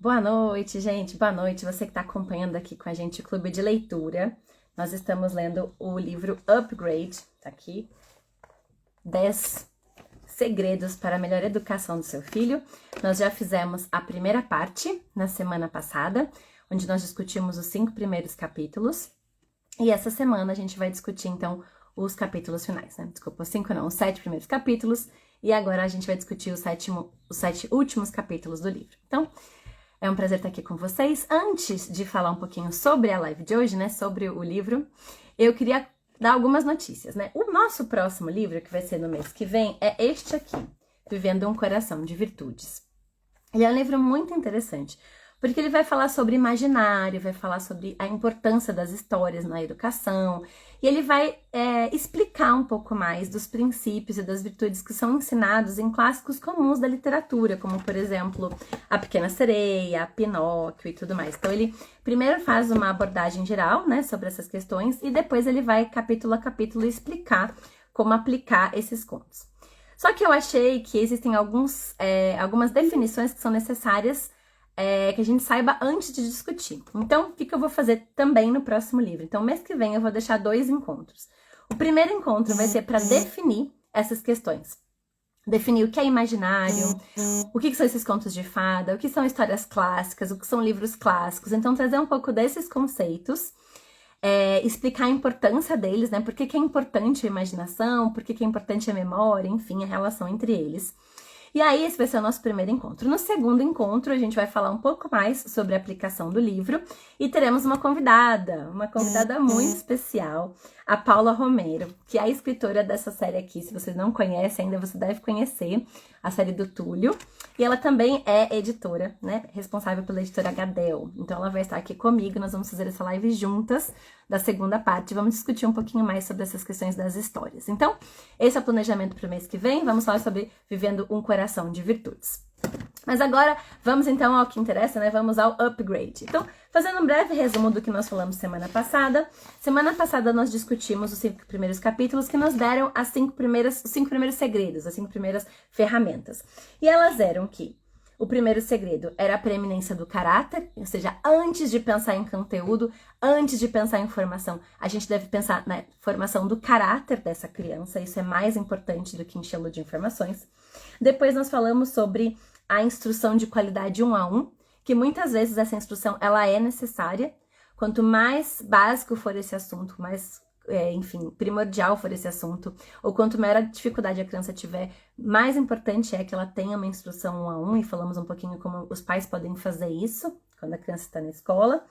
Boa noite, gente. Boa noite. Você que está acompanhando aqui com a gente o Clube de Leitura. Nós estamos lendo o livro Upgrade, tá aqui. 10 segredos para a melhor educação do seu filho. Nós já fizemos a primeira parte na semana passada, onde nós discutimos os 5 primeiros capítulos. E essa semana a gente vai discutir, então, os capítulos finais, né? Desculpa, os 7 primeiros capítulos. E agora a gente vai discutir os 7 últimos capítulos do livro. Então, é um prazer estar aqui com vocês. Antes de falar um pouquinho sobre a live de hoje, né, sobre o livro, eu queria dar algumas notícias, né? O nosso próximo livro, que vai ser no mês que vem, é este aqui, Vivendo um Coração de Virtudes. Ele é um livro muito interessante, porque ele vai falar sobre imaginário, vai falar sobre a importância das histórias na educação, e ele vai explicar um pouco mais dos princípios e das virtudes que são ensinados em clássicos comuns da literatura, como, por exemplo, A Pequena Sereia, Pinóquio e tudo mais. Então, ele primeiro faz uma abordagem geral, né, sobre essas questões, e depois ele vai, capítulo a capítulo, explicar como aplicar esses contos. Só que eu achei que existem algumas definições que são necessárias que a gente saiba antes de discutir. Então, o que eu vou fazer também no próximo livro? Então, mês que vem eu vou deixar 2 encontros. O primeiro encontro vai ser para definir essas questões. Definir o que é imaginário, o que são esses contos de fada, o que são histórias clássicas, o que são livros clássicos. Então, trazer um pouco desses conceitos, explicar a importância deles, né? Por que é importante a imaginação, por que é importante a memória, enfim, a relação entre eles. E aí, esse vai ser o nosso primeiro encontro. No segundo encontro, a gente vai falar um pouco mais sobre a aplicação do livro e teremos uma convidada muito especial, a Paula Romero, que é a escritora dessa série aqui. Se vocês não conhecem ainda, você deve conhecer a série do Túlio. E ela também é editora, né? Responsável pela editora Gadel. Então, ela vai estar aqui comigo, nós vamos fazer essa live juntas da segunda parte. Vamos discutir um pouquinho mais sobre essas questões das histórias. Então, esse é o planejamento para o mês que vem. Vamos falar sobre Vivendo um Coração de Virtudes. Mas agora, vamos então ao que interessa, né? Vamos ao upgrade. Então, fazendo um breve resumo do que nós falamos semana passada. Semana passada nós discutimos os 5 primeiros capítulos que nos deram os 5 primeiros segredos, as 5 primeiras ferramentas. E elas eram que o primeiro segredo era a preeminência do caráter, ou seja, antes de pensar em conteúdo, antes de pensar em formação, a gente deve pensar na formação do caráter dessa criança, isso é mais importante do que enchê-lo de informações. Depois nós falamos sobre a instrução de qualidade 1 a 1, que muitas vezes essa instrução ela é necessária. Quanto mais básico for esse assunto, mais, primordial for esse assunto, ou quanto maior a dificuldade a criança tiver, mais importante é que ela tenha uma instrução 1 a 1, e falamos um pouquinho como os pais podem fazer isso quando a criança está na escola.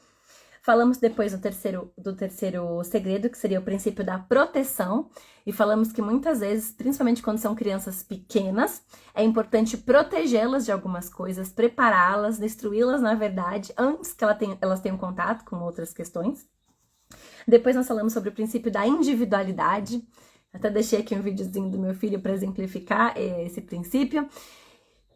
Falamos depois do terceiro segredo, que seria o princípio da proteção, e falamos que muitas vezes, principalmente quando são crianças pequenas, é importante protegê-las de algumas coisas, prepará-las, instruí-las, na verdade, antes que elas tenham contato com outras questões. Depois nós falamos sobre o princípio da individualidade, até deixei aqui um videozinho do meu filho para exemplificar esse princípio,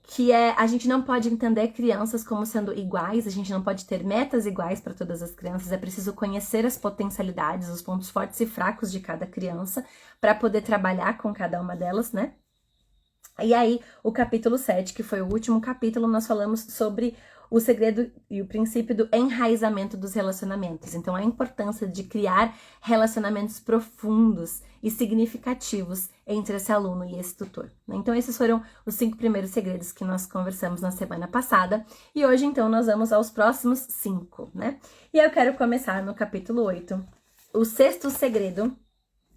que a gente não pode entender crianças como sendo iguais, a gente não pode ter metas iguais para todas as crianças, é preciso conhecer as potencialidades, os pontos fortes e fracos de cada criança para poder trabalhar com cada uma delas, né? E aí, o capítulo 7, que foi o último capítulo, nós falamos sobre o segredo e o princípio do enraizamento dos relacionamentos. Então, a importância de criar relacionamentos profundos e significativos entre esse aluno e esse tutor. Então, esses foram os 5 primeiros segredos que nós conversamos na semana passada. E hoje, então, nós vamos aos próximos 5, né? E eu quero começar no capítulo 8. O 6º segredo,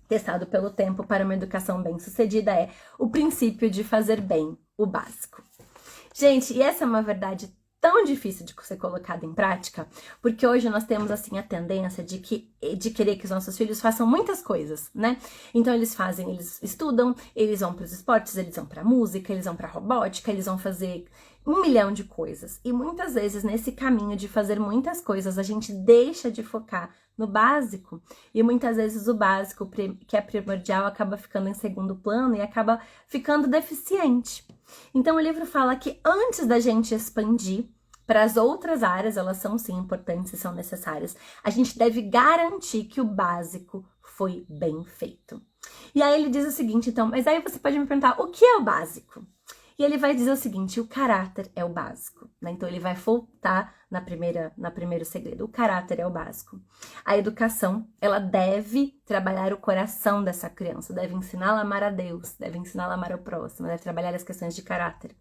testado pelo tempo para uma educação bem-sucedida, é o princípio de fazer bem, o básico. Gente, e essa é uma verdade tão difícil de ser colocada em prática, porque hoje nós temos, assim, a tendência de querer que os nossos filhos façam muitas coisas, né? Então, eles estudam, eles vão para os esportes, eles vão para a música, eles vão para a robótica, eles vão fazer 1 milhão de coisas. E muitas vezes, nesse caminho de fazer muitas coisas, a gente deixa de focar no básico, e muitas vezes o básico, que é primordial, acaba ficando em segundo plano e acaba ficando deficiente. Então, o livro fala que antes da gente expandir para as outras áreas, elas são sim importantes e são necessárias, a gente deve garantir que o básico foi bem feito. E aí ele diz o seguinte, então, mas aí você pode me perguntar, o que é o básico? E ele vai dizer o seguinte, o caráter é o básico, né? Então ele vai voltar no primeiro segredo, o caráter é o básico. A educação, ela deve trabalhar o coração dessa criança, deve ensiná-la a amar a Deus, deve ensiná-la a amar o próximo, deve trabalhar as questões de caráter.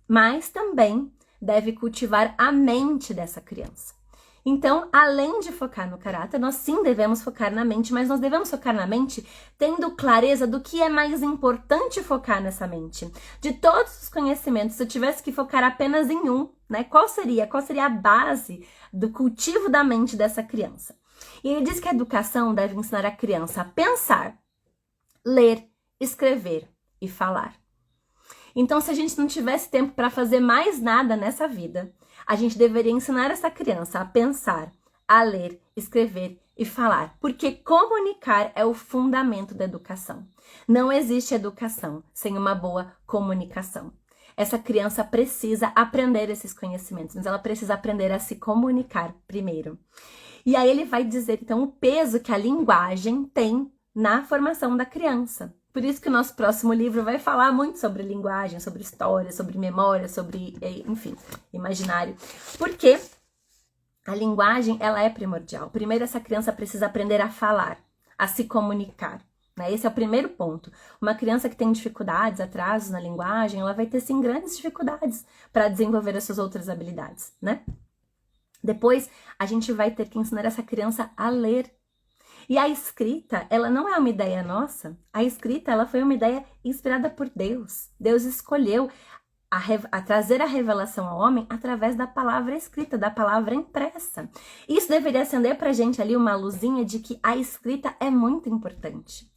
Mas também deve cultivar a mente dessa criança. Então, além de focar no caráter, nós sim devemos focar na mente, mas nós devemos focar na mente tendo clareza do que é mais importante focar nessa mente. De todos os conhecimentos, se eu tivesse que focar apenas em um, né? Qual seria a base do cultivo da mente dessa criança? E ele diz que a educação deve ensinar a criança a pensar, ler, escrever e falar. Então, se a gente não tivesse tempo para fazer mais nada nessa vida, a gente deveria ensinar essa criança a pensar, a ler, escrever e falar, porque comunicar é o fundamento da educação. Não existe educação sem uma boa comunicação. Essa criança precisa aprender esses conhecimentos, mas ela precisa aprender a se comunicar primeiro. E aí ele vai dizer, então, o peso que a linguagem tem na formação da criança. Por isso que o nosso próximo livro vai falar muito sobre linguagem, sobre história, sobre memória, sobre, enfim, imaginário. Porque a linguagem, ela é primordial. Primeiro, essa criança precisa aprender a falar, a se comunicar, né? Esse é o primeiro ponto. Uma criança que tem dificuldades, atrasos na linguagem, ela vai ter, sim, grandes dificuldades para desenvolver as suas outras habilidades, né? Depois, a gente vai ter que ensinar essa criança a ler. E a escrita, ela não é uma ideia nossa. A escrita, ela foi uma ideia inspirada por Deus. Deus escolheu a trazer a revelação ao homem através da palavra escrita, da palavra impressa. Isso deveria acender pra gente ali uma luzinha de que a escrita é muito importante.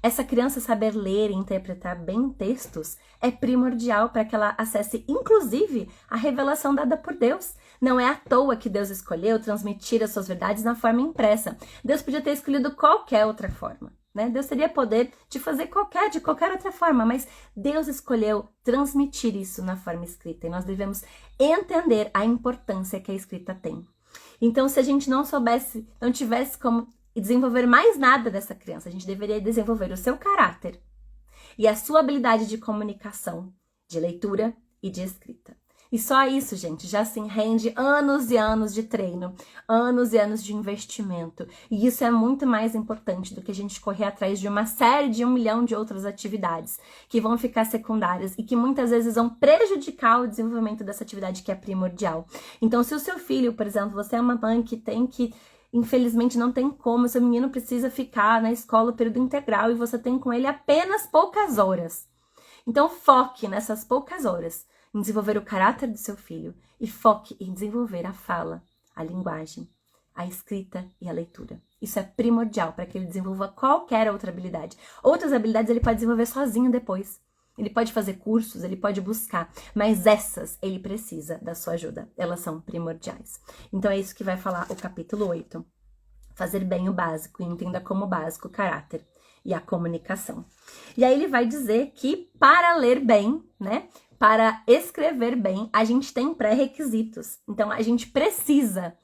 Essa criança saber ler e interpretar bem textos é primordial para que ela acesse, inclusive, a revelação dada por Deus. Não é à toa que Deus escolheu transmitir as suas verdades na forma impressa. Deus podia ter escolhido qualquer outra forma, né? Deus teria poder de fazer de qualquer outra forma, mas Deus escolheu transmitir isso na forma escrita. E nós devemos entender a importância que a escrita tem. Então, se a gente não tivesse como desenvolver mais nada dessa criança, a gente deveria desenvolver o seu caráter e a sua habilidade de comunicação, de leitura e de escrita. E só isso, gente, já se rende anos e anos de treino, anos e anos de investimento. E isso é muito mais importante do que a gente correr atrás de uma série de 1 milhão de outras atividades que vão ficar secundárias e que muitas vezes vão prejudicar o desenvolvimento dessa atividade que é primordial. Então, se o seu filho, por exemplo, você é uma mãe que infelizmente não tem como, seu menino precisa ficar na escola o período integral e você tem com ele apenas poucas horas. Então, foque nessas poucas horas em desenvolver o caráter do seu filho e foque em desenvolver a fala, a linguagem, a escrita e a leitura. Isso é primordial para que ele desenvolva qualquer outra habilidade. Outras habilidades ele pode desenvolver sozinho depois. Ele pode fazer cursos, ele pode buscar, mas essas ele precisa da sua ajuda. Elas são primordiais. Então é isso que vai falar o capítulo 8. Fazer bem o básico e entenda como básico o caráter e a comunicação. E aí ele vai dizer que para ler bem, né? Para escrever bem, a gente tem pré-requisitos. Então, a gente precisa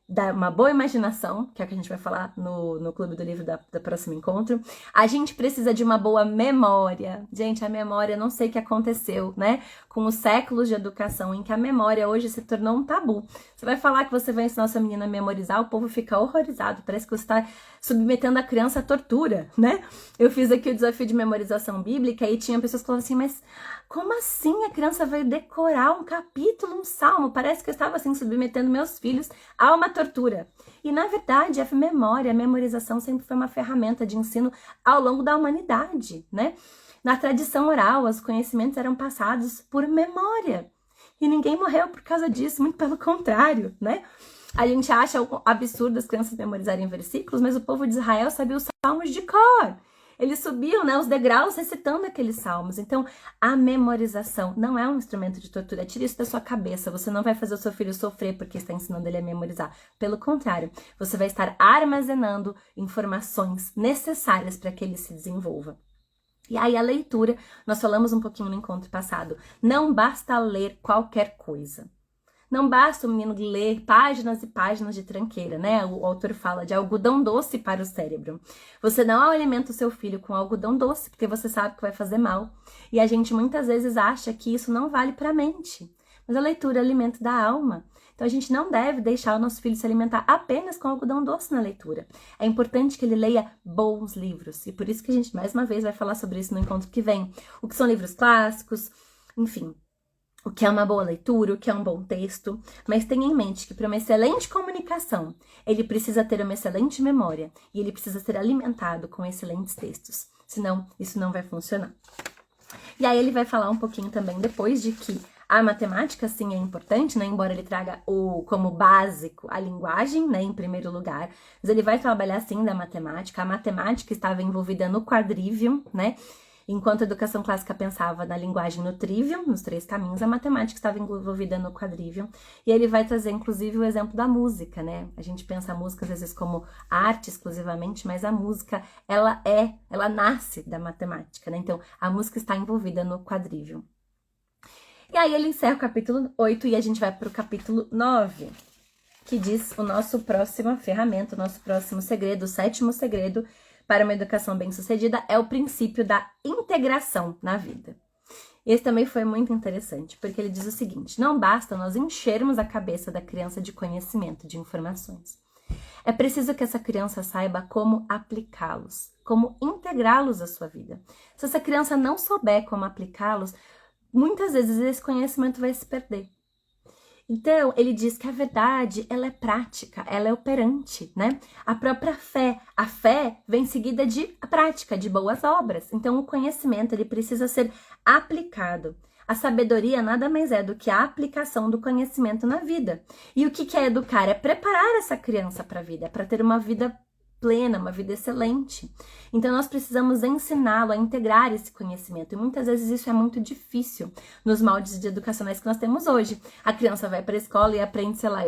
dar uma boa imaginação, que é o que a gente vai falar no Clube do Livro da próximo encontro. A gente precisa de uma boa memória. Gente, a memória, não sei o que aconteceu, né? Com os séculos de educação, em que a memória hoje se tornou um tabu. Você vai falar que você vai ensinar sua menina a memorizar, o povo fica horrorizado. Parece que você está submetendo a criança à tortura, né? Eu fiz aqui o desafio de memorização bíblica e tinha pessoas que falavam assim, mas como assim a criança vai decorar um capítulo, um salmo? Parece que eu estava assim submetendo meus filhos a uma tortura. E na verdade, a memória, a memorização sempre foi uma ferramenta de ensino ao longo da humanidade, né? Na tradição oral, os conhecimentos eram passados por memória. E ninguém morreu por causa disso, muito pelo contrário, né? A gente acha absurdo as crianças memorizarem versículos, mas o povo de Israel sabia os salmos de cor. Eles subiam, né, os degraus recitando aqueles salmos. Então, a memorização não é um instrumento de tortura. Tire isso da sua cabeça. Você não vai fazer o seu filho sofrer porque está ensinando ele a memorizar. Pelo contrário, você vai estar armazenando informações necessárias para que ele se desenvolva. E aí a leitura, nós falamos um pouquinho no encontro passado, não basta ler qualquer coisa. Não basta o menino ler páginas e páginas de tranqueira, né? O autor fala de algodão doce para o cérebro. Você não alimenta o seu filho com algodão doce, porque você sabe que vai fazer mal. E a gente muitas vezes acha que isso não vale para a mente. Mas a leitura é alimento da alma. Então a gente não deve deixar o nosso filho se alimentar apenas com algodão doce na leitura. É importante que ele leia bons livros. E por isso que a gente, mais uma vez, vai falar sobre isso no encontro que vem. O que são livros clássicos, enfim. O que é uma boa leitura, o que é um bom texto, mas tenha em mente que para uma excelente comunicação, ele precisa ter uma excelente memória e ele precisa ser alimentado com excelentes textos, senão isso não vai funcionar. E aí ele vai falar um pouquinho também depois de que a matemática, sim, é importante, né? Embora ele traga como básico a linguagem, né, em primeiro lugar, mas ele vai trabalhar, sim, da matemática. A matemática estava envolvida no quadrivium, né? Enquanto a educação clássica pensava na linguagem no trivium, nos 3 caminhos, a matemática estava envolvida no quadrivium. E ele vai trazer, inclusive, o exemplo da música, né? A gente pensa a música, às vezes, como arte exclusivamente, mas a música, ela nasce da matemática, né? Então, a música está envolvida no quadrivium. E aí ele encerra o capítulo 8 e a gente vai para o capítulo 9, que diz o nosso próxima ferramenta, o nosso próximo segredo, o 7º segredo, para uma educação bem-sucedida é o princípio da integração na vida. Esse também foi muito interessante, porque ele diz o seguinte: não basta nós enchermos a cabeça da criança de conhecimento, de informações. É preciso que essa criança saiba como aplicá-los, como integrá-los à sua vida. Se essa criança não souber como aplicá-los, muitas vezes esse conhecimento vai se perder. Então, ele diz que a verdade, ela é prática, ela é operante, né? A própria fé, a fé vem seguida de prática, de boas obras. Então, o conhecimento, ele precisa ser aplicado. A sabedoria nada mais é do que a aplicação do conhecimento na vida. E o que é educar? É preparar essa criança para a vida, para ter uma vida plena, uma vida excelente. Então, nós precisamos ensiná-lo a integrar esse conhecimento. E muitas vezes isso é muito difícil nos moldes de educacionais que nós temos hoje. A criança vai para a escola e aprende, sei lá,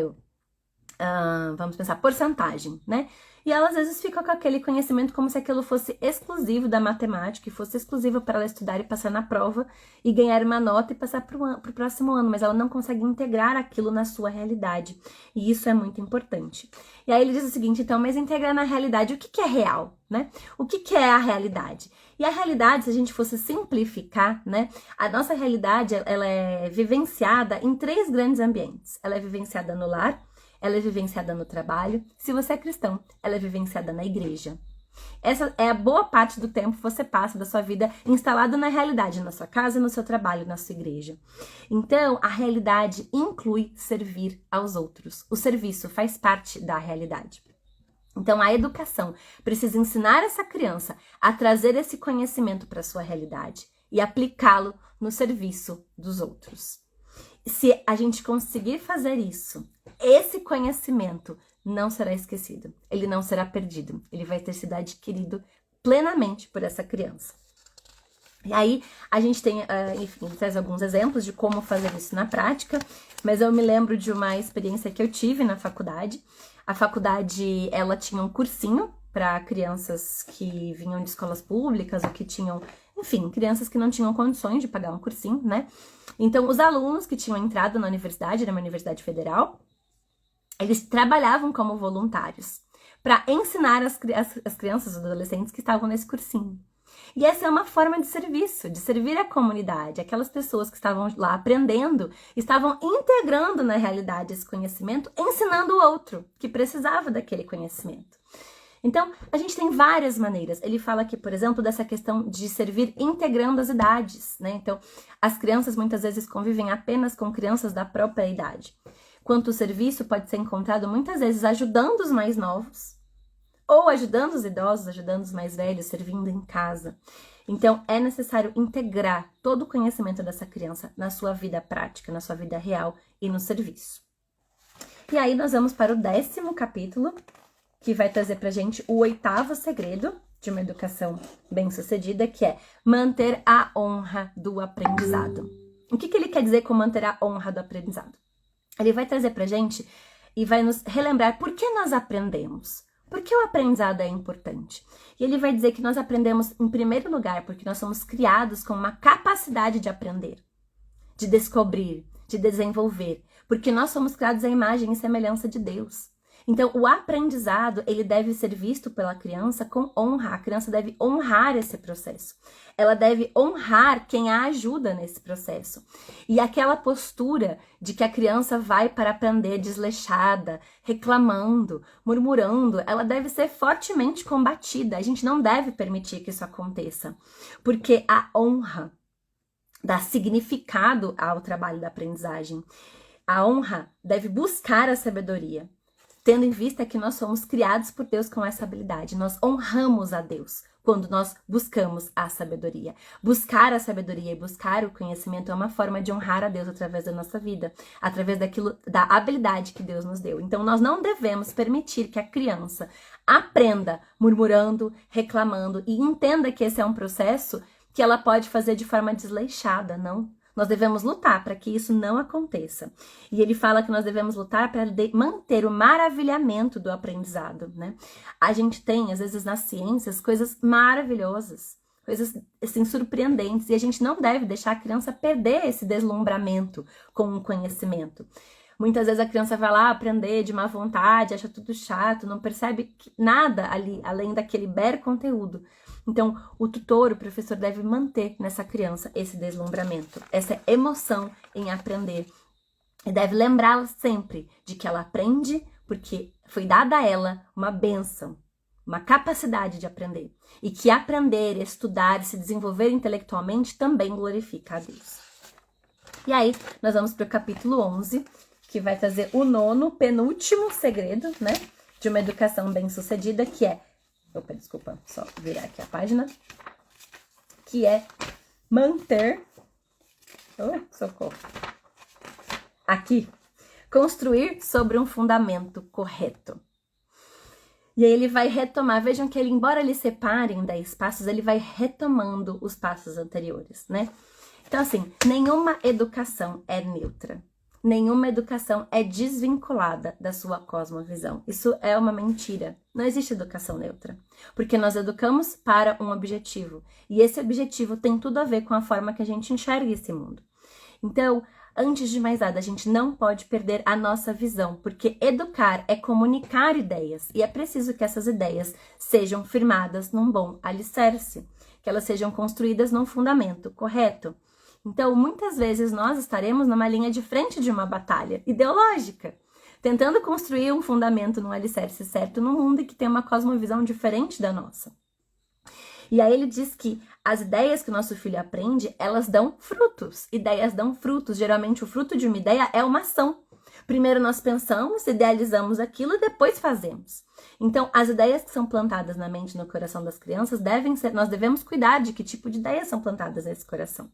vamos pensar, porcentagem, né? E ela às vezes fica com aquele conhecimento como se aquilo fosse exclusivo da matemática, e fosse exclusivo para ela estudar e passar na prova e ganhar uma nota e passar para o próximo ano, mas ela não consegue integrar aquilo na sua realidade. E isso é muito importante. E aí ele diz o seguinte, então, mas integrar na realidade, o que é real, né? O que é a realidade? E a realidade, se a gente fosse simplificar, né? A nossa realidade, ela é vivenciada em 3 grandes ambientes. Ela é vivenciada no lar, ela é vivenciada no trabalho. Se você é cristão, ela é vivenciada na igreja. Essa é a boa parte do tempo que você passa da sua vida instalado na realidade, na sua casa, no seu trabalho, na sua igreja. Então, a realidade inclui servir aos outros. O serviço faz parte da realidade. Então, a educação precisa ensinar essa criança a trazer esse conhecimento para a sua realidade e aplicá-lo no serviço dos outros. Se a gente conseguir fazer isso, esse conhecimento não será esquecido, ele não será perdido, ele vai ter sido adquirido plenamente por essa criança. E aí, a gente tem, enfim, traz alguns exemplos de como fazer isso na prática, mas eu me lembro de uma experiência que eu tive na faculdade. A faculdade, ela tinha um cursinho para crianças que vinham de escolas públicas ou que tinham, enfim, crianças que não tinham condições de pagar um cursinho, né? Então, os alunos que tinham entrado na universidade, era uma universidade federal, eles trabalhavam como voluntários para ensinar as crianças, os adolescentes que estavam nesse cursinho. E essa é uma forma de serviço, de servir a comunidade. Aquelas pessoas que estavam lá aprendendo, estavam integrando na realidade esse conhecimento, ensinando o outro que precisava daquele conhecimento. Então, a gente tem várias maneiras. Ele fala aqui, por exemplo, dessa questão de servir integrando as idades, né? Então, as crianças muitas vezes convivem apenas com crianças da própria idade. Quanto o serviço pode ser encontrado muitas vezes ajudando os mais novos, ou ajudando os idosos, ajudando os mais velhos, servindo em casa. Então, é necessário integrar todo o conhecimento dessa criança na sua vida prática, na sua vida real e no serviço. E aí, nós vamos para o 10º capítulo, que vai trazer pra gente o 8º segredo de uma educação bem-sucedida, que é manter a honra do aprendizado. O que ele quer dizer com manter a honra do aprendizado? Ele vai trazer pra gente e vai nos relembrar por que nós aprendemos. Por que o aprendizado é importante? E ele vai dizer que nós aprendemos, em primeiro lugar, porque nós somos criados com uma capacidade de aprender, de descobrir, de desenvolver. porque nós somos criados à imagem e semelhança de Deus. Então, o aprendizado, ele deve ser visto pela criança com honra. A criança deve honrar esse processo. Ela deve honrar quem a ajuda nesse processo. E aquela postura de que a criança vai para aprender desleixada, reclamando, murmurando, ela deve ser fortemente combatida. A gente não deve permitir que isso aconteça, porque a honra dá significado ao trabalho da aprendizagem. A honra deve buscar a sabedoria, tendo em vista que nós somos criados por Deus com essa habilidade. Nós honramos a Deus quando nós buscamos a sabedoria. Buscar a sabedoria e buscar o conhecimento é uma forma de honrar a Deus através da nossa vida, através da habilidade que Deus nos deu. Então, nós não devemos permitir que a criança aprenda murmurando, reclamando e entenda que esse é um processo que ela pode fazer de forma desleixada, não. Nós devemos lutar para que isso não aconteça. E ele fala que nós devemos lutar para manter o maravilhamento do aprendizado, né? A gente tem, às vezes, nas ciências, coisas maravilhosas, coisas, assim, surpreendentes. E a gente não deve deixar a criança perder esse deslumbramento com o conhecimento. Muitas vezes a criança vai lá aprender de má vontade, acha tudo chato, não percebe nada ali, além daquele mero conteúdo. Então, o tutor, o professor, deve manter nessa criança esse deslumbramento, essa emoção em aprender. E deve lembrá-la sempre de que ela aprende porque foi dada a ela uma bênção, uma capacidade de aprender. E que aprender, estudar, se desenvolver intelectualmente também glorifica a Deus. E aí, nós vamos para o capítulo 11, que vai trazer o nono, penúltimo segredo, né, de uma educação bem-sucedida, que é... Opa, desculpa, só virar aqui a página. Que é manter... socorro. Aqui. Construir sobre um fundamento correto. E aí ele vai retomar. Vejam que ele, embora ele separe em 10 passos, ele vai retomando os passos anteriores, né? Então, assim, nenhuma educação é neutra. Nenhuma educação é desvinculada da sua cosmovisão. Isso é uma mentira. Não existe educação neutra. Porque nós educamos para um objetivo. E esse objetivo tem tudo a ver com a forma que a gente enxerga esse mundo. Então, antes de mais nada, a gente não pode perder a nossa visão. Porque educar é comunicar ideias. E é preciso que essas ideias sejam firmadas num bom alicerce. Que elas sejam construídas num fundamento correto. Então, muitas vezes nós estaremos numa linha de frente de uma batalha ideológica, tentando construir um fundamento num alicerce certo num mundo que tem uma cosmovisão diferente da nossa. E aí ele diz que as ideias que o nosso filho aprende, elas dão frutos. Ideias dão frutos. Geralmente o fruto de uma ideia é uma ação. Primeiro nós pensamos, idealizamos aquilo e depois fazemos. Então, as ideias que são plantadas na mente e no coração das crianças nós devemos cuidar de que tipo de ideias são plantadas nesse coração.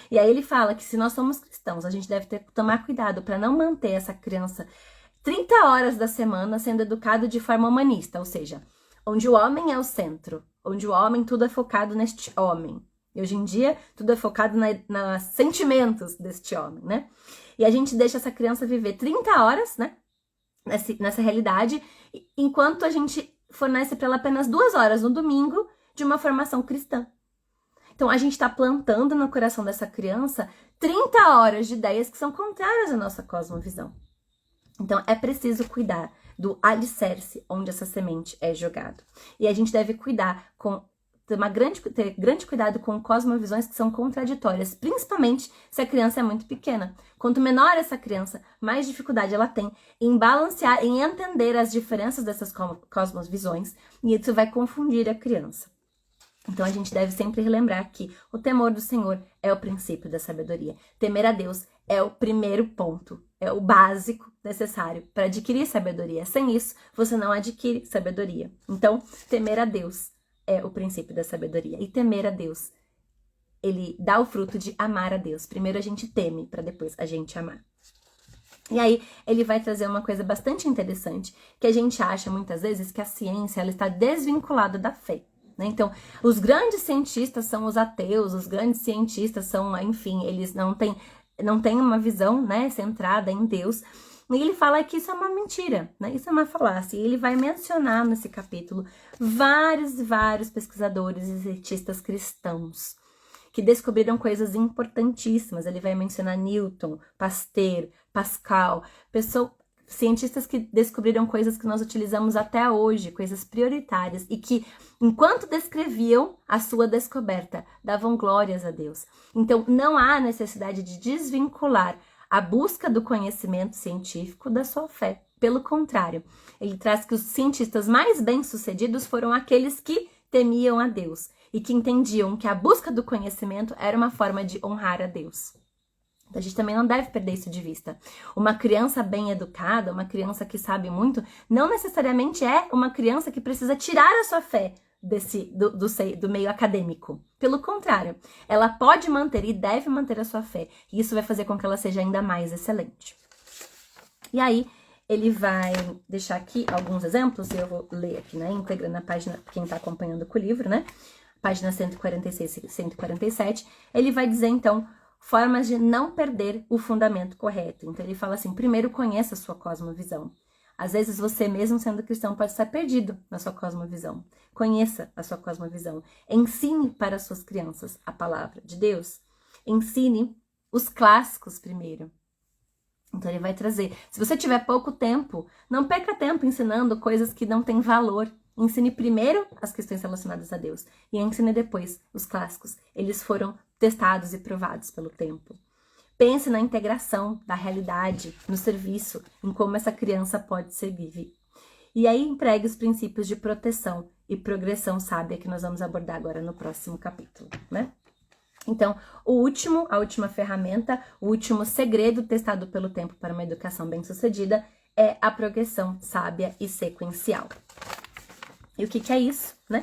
E aí ele fala que se nós somos cristãos, a gente deve tomar cuidado para não manter essa criança 30 horas da semana sendo educado de forma humanista, ou seja, onde o homem é o centro, onde o homem, tudo é focado neste homem. E hoje em dia, tudo é focado nos sentimentos deste homem, né? E a gente deixa essa criança viver 30 horas, né? Nessa realidade, enquanto a gente fornece para ela apenas 2 horas no domingo de uma formação cristã. Então, a gente está plantando no coração dessa criança 30 horas de ideias que são contrárias à nossa cosmovisão. Então, é preciso cuidar do alicerce onde essa semente é jogada. E a gente deve cuidar ter grande cuidado com cosmovisões que são contraditórias, principalmente se a criança é muito pequena. Quanto menor essa criança, mais dificuldade ela tem em balancear, em entender as diferenças dessas cosmovisões, e isso vai confundir a criança. Então, a gente deve sempre relembrar que o temor do Senhor é o princípio da sabedoria. Temer a Deus é o primeiro ponto, é o básico necessário para adquirir sabedoria. Sem isso, você não adquire sabedoria. Então, temer a Deus é o princípio da sabedoria. E temer a Deus, ele dá o fruto de amar a Deus. Primeiro a gente teme, para depois a gente amar. E aí, ele vai trazer uma coisa bastante interessante, que a gente acha muitas vezes que a ciência ela está desvinculada da fé. Então, os grandes cientistas são os ateus, os grandes cientistas são, enfim, eles não têm uma visão, né, centrada em Deus. E ele fala que isso é uma mentira, né? Isso é uma falácia. E ele vai mencionar nesse capítulo vários pesquisadores e cientistas cristãos que descobriram coisas importantíssimas. Ele vai mencionar Newton, Pasteur, Pascal, cientistas que descobriram coisas que nós utilizamos até hoje, coisas prioritárias, e que, enquanto descreviam a sua descoberta, davam glórias a Deus. Então, não há necessidade de desvincular a busca do conhecimento científico da sua fé. Pelo contrário, ele traz que os cientistas mais bem-sucedidos foram aqueles que temiam a Deus e que entendiam que a busca do conhecimento era uma forma de honrar a Deus. A gente também não deve perder isso de vista. Uma criança bem educada, uma criança que sabe muito, não necessariamente é uma criança que precisa tirar a sua fé do meio acadêmico. Pelo contrário, ela pode manter e deve manter a sua fé. E isso vai fazer com que ela seja ainda mais excelente. E aí, ele vai deixar aqui alguns exemplos, e eu vou ler aqui na íntegra, na página, quem está acompanhando com o livro, né? Página 146 e 147. Ele vai dizer, então, formas de não perder o fundamento correto. Então, ele fala assim, primeiro, conheça a sua cosmovisão. Às vezes, você mesmo sendo cristão pode estar perdido na sua cosmovisão. Conheça a sua cosmovisão. Ensine para as suas crianças a palavra de Deus. Ensine os clássicos primeiro. Então, ele vai trazer. Se você tiver pouco tempo, não perca tempo ensinando coisas que não têm valor. Ensine primeiro as questões relacionadas a Deus e ensine depois os clássicos. Eles foram testados e provados pelo tempo. Pense na integração da realidade, no serviço, em como essa criança pode servir. E aí empregue os princípios de proteção e progressão sábia que nós vamos abordar agora no próximo capítulo, né? Então, a última ferramenta, o último segredo testado pelo tempo para uma educação bem-sucedida é a progressão sábia e sequencial. E o que é isso, né?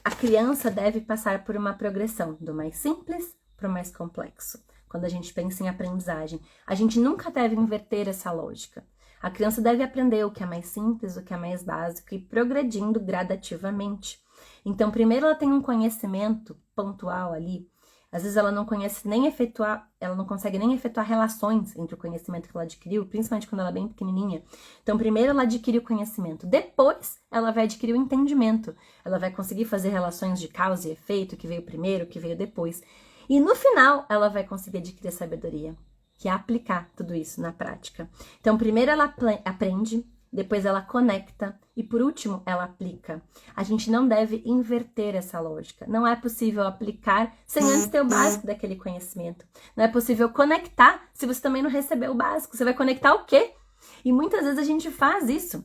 A criança deve passar por uma progressão do mais simples para o mais complexo. Quando a gente pensa em aprendizagem, a gente nunca deve inverter essa lógica. A criança deve aprender o que é mais simples, o que é mais básico e progredindo gradativamente. Então, primeiro ela tem um conhecimento pontual ali. Às vezes ela não consegue nem efetuar relações entre o conhecimento que ela adquiriu, principalmente quando ela é bem pequenininha. Então, primeiro ela adquire o conhecimento, depois ela vai adquirir o entendimento. Ela vai conseguir fazer relações de causa e efeito, o que veio primeiro, o que veio depois. E no final, ela vai conseguir adquirir a sabedoria, que é aplicar tudo isso na prática. Então, primeiro ela aprende, depois ela conecta e, por último, ela aplica. A gente não deve inverter essa lógica. Não é possível aplicar sem antes ter o básico daquele conhecimento. Não é possível conectar se você também não recebeu o básico. Você vai conectar o quê? E muitas vezes a gente faz isso.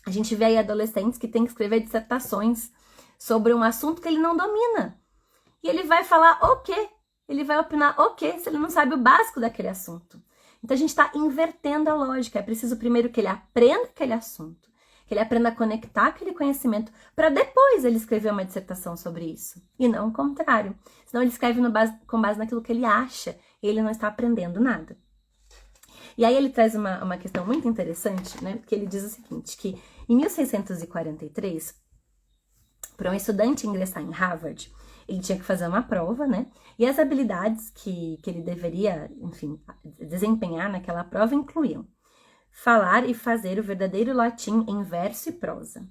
A gente vê aí adolescentes que têm que escrever dissertações sobre um assunto que ele não domina. E ele vai falar o quê? Ele vai opinar o quê se ele não sabe o básico daquele assunto? Então, a gente está invertendo a lógica. É preciso primeiro que ele aprenda aquele assunto, que ele aprenda a conectar aquele conhecimento, para depois ele escrever uma dissertação sobre isso. E não o contrário. Senão ele escreve com base naquilo que ele acha e ele não está aprendendo nada. E aí ele traz uma questão muito interessante, né? Porque ele diz o seguinte, que em 1643, para um estudante ingressar em Harvard, ele tinha que fazer uma prova, né? E as habilidades que ele deveria, enfim, desempenhar naquela prova incluíam falar e fazer o verdadeiro latim em verso e prosa,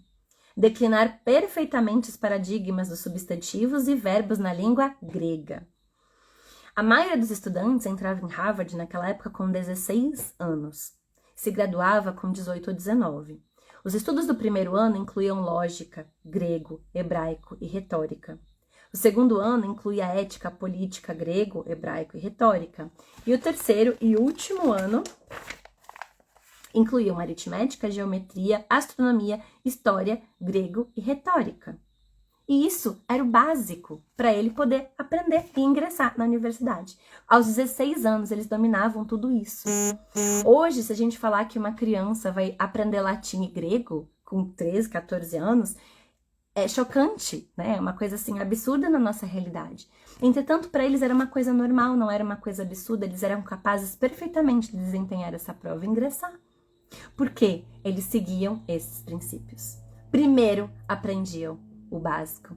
declinar perfeitamente os paradigmas dos substantivos e verbos na língua grega. A maioria dos estudantes entrava em Harvard naquela época com 16 anos, se graduava com 18 ou 19. Os estudos do primeiro ano incluíam lógica, grego, hebraico e retórica. O segundo ano incluía ética, política, grego, hebraico e retórica. E o terceiro e último ano incluíam aritmética, geometria, astronomia, história, grego e retórica. E isso era o básico para ele poder aprender e ingressar na universidade. Aos 16 anos, eles dominavam tudo isso. Hoje, se a gente falar que uma criança vai aprender latim e grego com 13, 14 anos, é chocante, né? É uma coisa assim absurda na nossa realidade. Entretanto, para eles era uma coisa normal, não era uma coisa absurda. Eles eram capazes perfeitamente de desempenhar essa prova e ingressar. Por quê? Eles seguiam esses princípios. Primeiro, aprendiam o básico,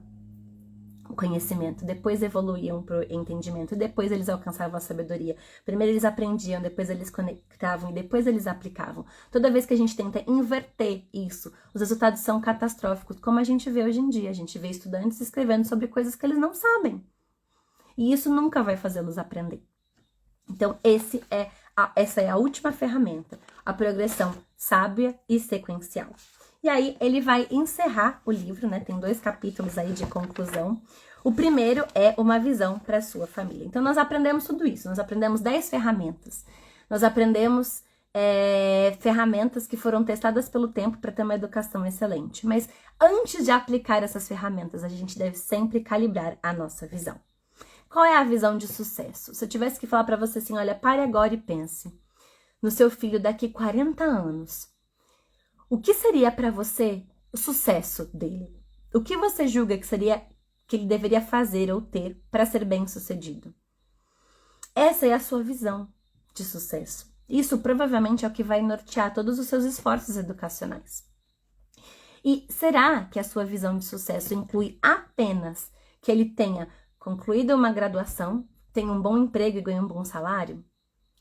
o conhecimento. Depois evoluíam para o entendimento. Depois eles alcançavam a sabedoria. Primeiro eles aprendiam, depois eles conectavam e depois eles aplicavam. Toda vez que a gente tenta inverter isso, os resultados são catastróficos, como a gente vê hoje em dia. A gente vê estudantes escrevendo sobre coisas que eles não sabem. E isso nunca vai fazê-los aprender. Então, essa é a última ferramenta, a progressão sábia e sequencial. E aí, ele vai encerrar o livro, né? Tem 2 capítulos aí de conclusão. O primeiro é uma visão para a sua família. Então, nós aprendemos tudo isso. Nós aprendemos 10 ferramentas. Nós aprendemos ferramentas que foram testadas pelo tempo para ter uma educação excelente. Mas antes de aplicar essas ferramentas, a gente deve sempre calibrar a nossa visão. Qual é a visão de sucesso? Se eu tivesse que falar para você assim, olha, pare agora e pense no seu filho daqui 40 anos. O que seria para você o sucesso dele? O que você julga que ele deveria fazer ou ter para ser bem-sucedido? Essa é a sua visão de sucesso. Isso provavelmente é o que vai nortear todos os seus esforços educacionais. E será que a sua visão de sucesso inclui apenas que ele tenha concluído uma graduação, tenha um bom emprego e ganhe um bom salário?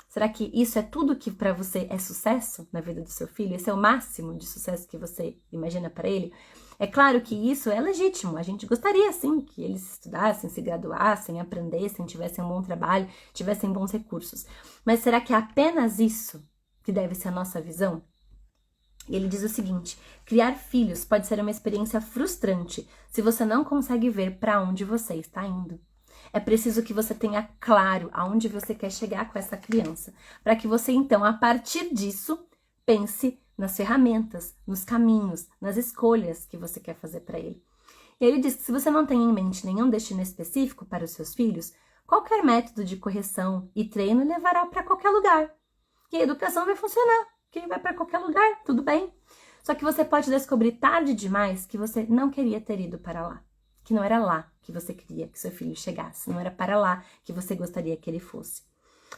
Será que isso é tudo que para você é sucesso na vida do seu filho? Esse é o máximo de sucesso que você imagina para ele? É claro que isso é legítimo. A gente gostaria, sim, que eles estudassem, se graduassem, aprendessem, tivessem um bom trabalho, tivessem bons recursos. Mas será que é apenas isso que deve ser a nossa visão? Ele diz o seguinte: criar filhos pode ser uma experiência frustrante se você não consegue ver para onde você está indo. É preciso que você tenha claro aonde você quer chegar com essa criança, para que você, então, a partir disso, pense nas ferramentas, nos caminhos, nas escolhas que você quer fazer para ele. E ele diz que se você não tem em mente nenhum destino específico para os seus filhos, qualquer método de correção e treino levará para qualquer lugar. E a educação vai funcionar, que ele vai para qualquer lugar, tudo bem. Só que você pode descobrir tarde demais que você não queria ter ido para lá. Que não era lá que você queria que seu filho chegasse, não era para lá que você gostaria que ele fosse.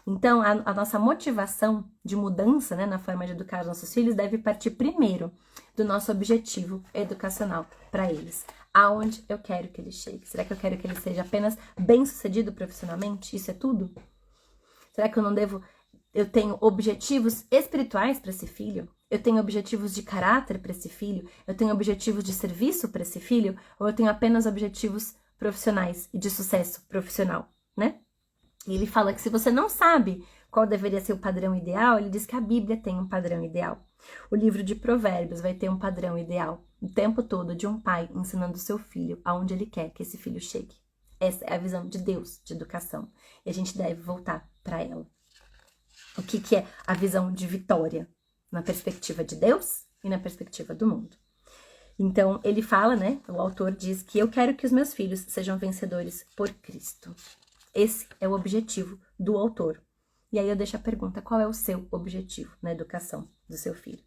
Então, a nossa motivação de mudança, né, na forma de educar os nossos filhos deve partir primeiro do nosso objetivo educacional para eles. Aonde eu quero que ele chegue? Será que eu quero que ele seja apenas bem-sucedido profissionalmente? Isso é tudo? Será que eu tenho objetivos espirituais para esse filho? Eu tenho objetivos de caráter para esse filho? Eu tenho objetivos de serviço para esse filho? Ou eu tenho apenas objetivos profissionais e de sucesso profissional, né? E ele fala que se você não sabe qual deveria ser o padrão ideal, ele diz que a Bíblia tem um padrão ideal. O livro de Provérbios vai ter um padrão ideal o tempo todo de um pai ensinando o seu filho aonde ele quer que esse filho chegue. Essa é a visão de Deus de educação e a gente deve voltar para ela. O que é a visão de vitória? Na perspectiva de Deus e na perspectiva do mundo. Então, ele fala, né? O autor diz que eu quero que os meus filhos sejam vencedores por Cristo. Esse é o objetivo do autor. E aí eu deixo a pergunta, qual é o seu objetivo na educação do seu filho?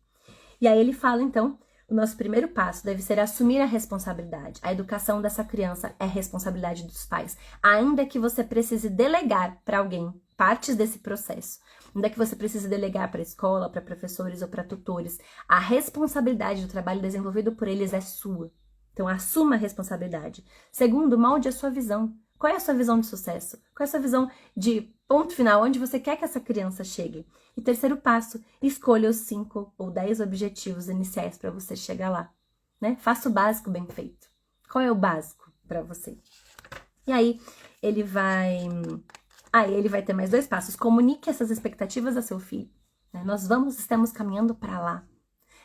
E aí ele fala, então, o nosso primeiro passo deve ser assumir a responsabilidade. A educação dessa criança é responsabilidade dos pais. Ainda que você precise delegar para alguém partes desse processo, ainda que você precise delegar para a escola, para professores ou para tutores, a responsabilidade do trabalho desenvolvido por eles é sua. Então, assuma a responsabilidade. Segundo, molde a sua visão. Qual é a sua visão de sucesso? Qual é a sua visão de ponto final, onde você quer que essa criança chegue? E terceiro passo, escolha os 5 ou 10 objetivos iniciais para você chegar lá, né? Faça o básico bem feito. Qual é o básico para você? E aí, ele vai ter mais 2 passos. Comunique essas expectativas a seu filho. Né? Estamos caminhando para lá.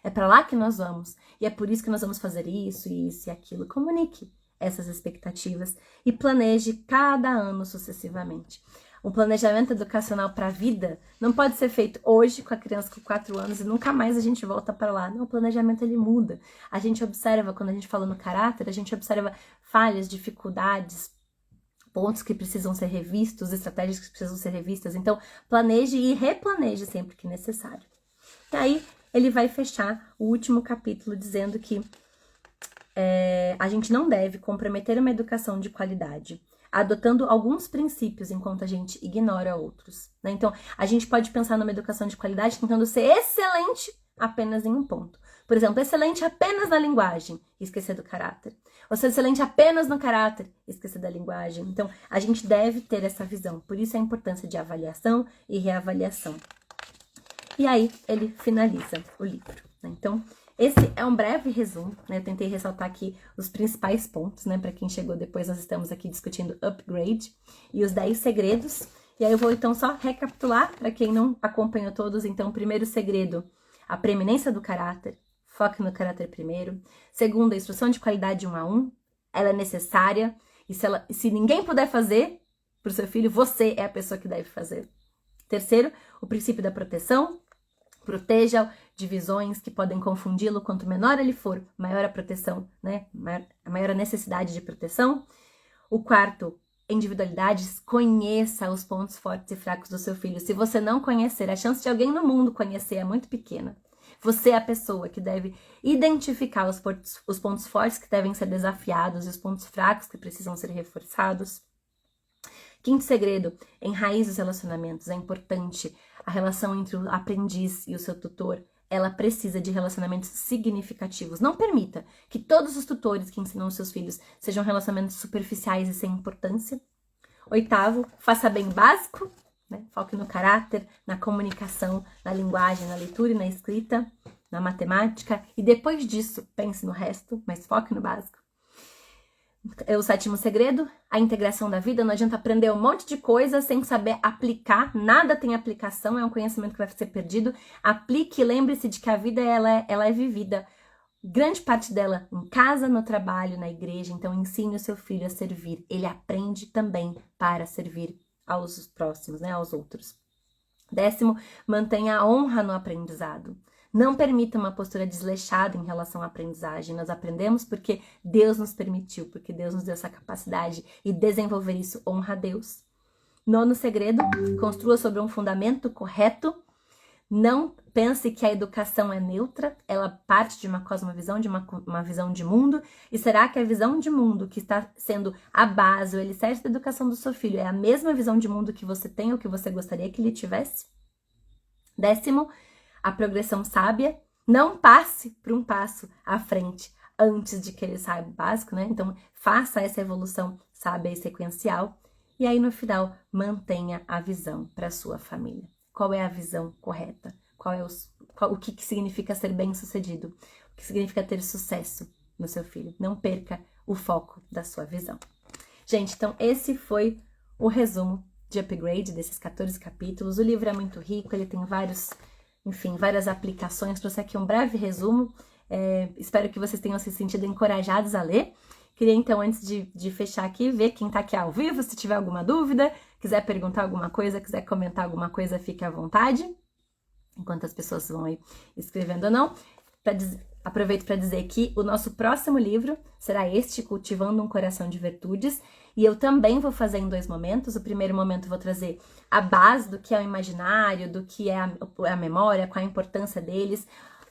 É para lá que nós vamos. E é por isso que nós vamos fazer isso e aquilo. Comunique essas expectativas e planeje cada ano sucessivamente. Um planejamento educacional para a vida não pode ser feito hoje com a criança com 4 anos e nunca mais a gente volta para lá. Não, o planejamento ele muda. A gente observa, quando a gente fala no caráter, a gente observa falhas, dificuldades, pontos que precisam ser revistos, estratégias que precisam ser revistas. Então, planeje e replaneje sempre que necessário. E aí, ele vai fechar o último capítulo dizendo que a gente não deve comprometer uma educação de qualidade, adotando alguns princípios enquanto a gente ignora outros. Né? Então, a gente pode pensar numa educação de qualidade tentando ser excelente apenas em um ponto. Por exemplo, excelente apenas na linguagem e esquecer do caráter. Ou ser excelente apenas no caráter e esquecer da linguagem. Então, a gente deve ter essa visão. Por isso a importância de avaliação e reavaliação. E aí, ele finaliza o livro. Né? Então, esse é um breve resumo, né? Eu tentei ressaltar aqui os principais pontos, né? Para quem chegou depois, nós estamos aqui discutindo Upgrade e os 10 segredos. E aí eu vou então só recapitular para quem não acompanhou todos. Então, primeiro segredo, a preeminência do caráter. Foque no caráter primeiro. Segundo, a instrução de qualidade 1 a 1. Ela é necessária. E se ninguém puder fazer para o seu filho, você é a pessoa que deve fazer. Terceiro, o princípio da proteção. Proteja de visões que podem confundi-lo. Quanto menor ele for, maior a proteção, né? Maior a necessidade de proteção. O quarto, individualidades. Conheça os pontos fortes e fracos do seu filho. Se você não conhecer, a chance de alguém no mundo conhecer é muito pequena. Você é a pessoa que deve identificar os pontos fortes que devem ser desafiados e os pontos fracos que precisam ser reforçados. Quinto segredo, enraize os relacionamentos. É importante a relação entre o aprendiz e o seu tutor. Ela precisa de relacionamentos significativos. Não permita que todos os tutores que ensinam os seus filhos sejam relacionamentos superficiais e sem importância. Oitavo, faça bem básico. Né? Foque no caráter, na comunicação, na linguagem, na leitura e na escrita, na matemática. E depois disso, pense no resto, mas foque no básico. O sétimo segredo, a integração da vida. Não adianta aprender um monte de coisa sem saber aplicar. Nada tem aplicação, é um conhecimento que vai ser perdido. Aplique e lembre-se de que a vida ela é vivida. Grande parte dela em casa, no trabalho, na igreja. Então ensine o seu filho a servir. Ele aprende também para servir aos próximos, né, aos outros. Décimo, mantenha a honra no aprendizado. Não permita uma postura desleixada em relação à aprendizagem. Nós aprendemos porque Deus nos permitiu, porque Deus nos deu essa capacidade e desenvolver isso honra a Deus. Nono segredo, construa sobre um fundamento correto. Não pense que a educação é neutra, ela parte de uma cosmovisão, de uma visão de mundo. E será que a visão de mundo que está sendo a base, o alicerce da educação do seu filho, é a mesma visão de mundo que você tem ou que você gostaria que ele tivesse? Décimo, a progressão sábia. Não passe por um passo à frente antes de que ele saiba o básico, né? Então, faça essa evolução sábia e sequencial. E aí, no final, mantenha a visão para a sua família. Qual é a visão correta? O que significa ser bem-sucedido? O que significa ter sucesso no seu filho? Não perca o foco da sua visão. Gente, então esse foi o resumo de Upgrade desses 14 capítulos. O livro é muito rico, ele tem várias aplicações. Trouxe aqui um breve resumo. Espero que vocês tenham se sentido encorajados a ler. Queria então, antes de fechar aqui, ver quem tá aqui ao vivo, se tiver alguma dúvida, quiser perguntar alguma coisa, quiser comentar alguma coisa, fique à vontade. Enquanto as pessoas vão aí escrevendo ou não. Aproveito para dizer que o nosso próximo livro será este, Cultivando um Coração de Virtudes. E eu também vou fazer em 2 momentos. O primeiro momento eu vou trazer a base do que é o imaginário, do que é a memória, qual a importância deles,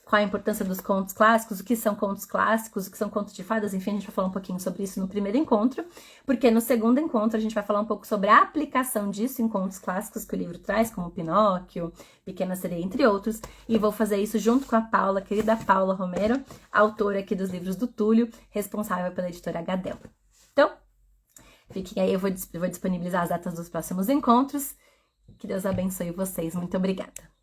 qual a importância dos contos clássicos, o que são contos clássicos, o que são contos de fadas, enfim, a gente vai falar um pouquinho sobre isso no primeiro encontro, porque no segundo encontro a gente vai falar um pouco sobre a aplicação disso em contos clássicos que o livro traz, como Pinóquio, Pequena Sereia, entre outros, e vou fazer isso junto com a Paula, querida Paula Romero, autora aqui dos livros do Túlio, responsável pela editora Gadel. Então, fiquem aí, eu vou disponibilizar as datas dos próximos encontros. Que Deus abençoe vocês. Muito obrigada.